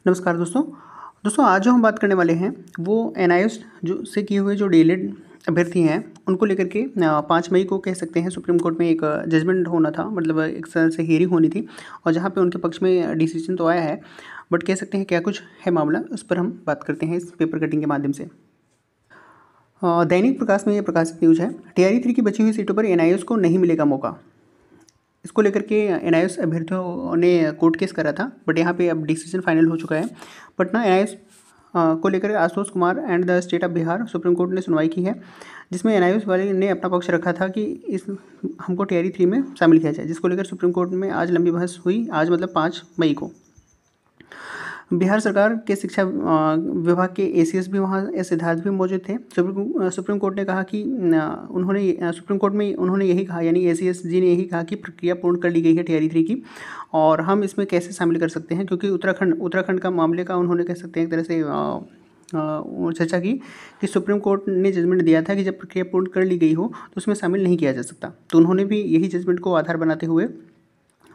नमस्कार दोस्तों आज जो हम बात करने वाले हैं वो एनआईएस जो से किए हुए जो डीएलएड अभ्यर्थी हैं उनको लेकर के 5 मई को कह सकते हैं सुप्रीम कोर्ट में एक जजमेंट होना था, मतलब एक तरह से हियरिंग होनी थी और जहाँ पे उनके पक्ष में डिसीजन तो आया है, बट कह सकते हैं क्या कुछ है मामला, उस पर हम बात करते हैं इस पेपर कटिंग के माध्यम से। दैनिक प्रकाश में ये प्रकाशित न्यूज़ है, टीआरई 3 की बची हुई सीटों पर एनआईएस को नहीं मिलेगा मौका। इसको लेकर के एनआईएस अभ्यर्थियों ने कोर्ट केस करा था, बट यहाँ पे अब डिसीजन फाइनल हो चुका है। पटना एनआईएस को लेकर Ashutosh Kumar and the state of Bihar supreme court ने सुनवाई की है, जिसमें एनआईएस वाले ने अपना पक्ष रखा था कि इस हमको टीआरई 3 में शामिल किया जाए, जिसको लेकर सुप्रीम कोर्ट में आज लंबी बहस हुई। आज मतलब 5 मई को बिहार सरकार के शिक्षा विभाग के एसीएस भी वहाँ सिद्धार्थ भी मौजूद थे। सुप्रीम कोर्ट ने कहा कि सुप्रीम कोर्ट में उन्होंने यही कहा, यानी एसीएस जी ने यही कहा कि प्रक्रिया पूर्ण कर ली गई है टीआरई 3 की और हम इसमें कैसे शामिल कर सकते हैं, क्योंकि उत्तराखंड का मामले का उन्होंने कह सकते हैं एक तरह से चर्चा की कि सुप्रीम कोर्ट ने जजमेंट दिया था कि जब प्रक्रिया पूर्ण कर ली गई हो तो उसमें शामिल नहीं किया जा सकता। तो उन्होंने भी यही जजमेंट को आधार बनाते हुए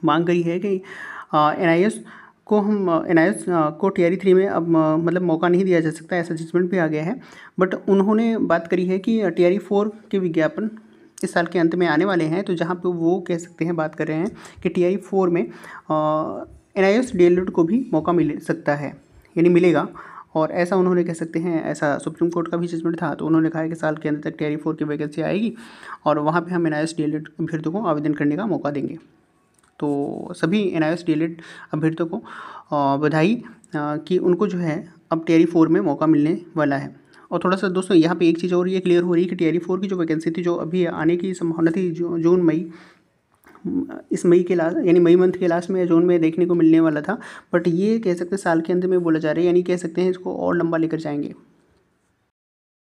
मांग करी है कि एनआईएस को टीआरई 3 में अब मतलब मौका नहीं दिया जा सकता, ऐसा जजमेंट भी आ गया है। बट उन्होंने बात करी है कि टीआरई 4 के विज्ञापन इस साल के अंत में आने वाले हैं, तो जहां पे वो कह सकते हैं बात कर रहे हैं कि टीआरई 4 में एनआईएस डीएलएड को भी मौका मिल सकता है, यानी मिलेगा। और ऐसा उन्होंने कह सकते हैं, ऐसा सुप्रीम कोर्ट का भी जजमेंट था, तो उन्होंने कहा है कि साल के अंत तक टीआरई 4 की वैकेंसी आएगी और वहाँ पर हम एनआईएस डीएलएड अभ्यर्थियों को आवेदन करने का मौका देंगे। तो सभी एनआईएस डीएलएड अभ्यर्थियों को बधाई कि उनको जो है अब टीआरई 4 में मौका मिलने वाला है। और थोड़ा सा दोस्तों यहाँ पे एक चीज़ और ये क्लियर हो रही है कि टीआरई 4 की जो वैकेंसी थी, जो अभी आने की संभावना थी जून मई, इस मई के लास्ट यानी मई मंथ के लास्ट में या जून में देखने को मिलने वाला था, बट ये कह सकते हैं साल के अंत में बोला जा रहा है, यानी कह सकते हैं इसको और लंबा लेकर जाएंगे।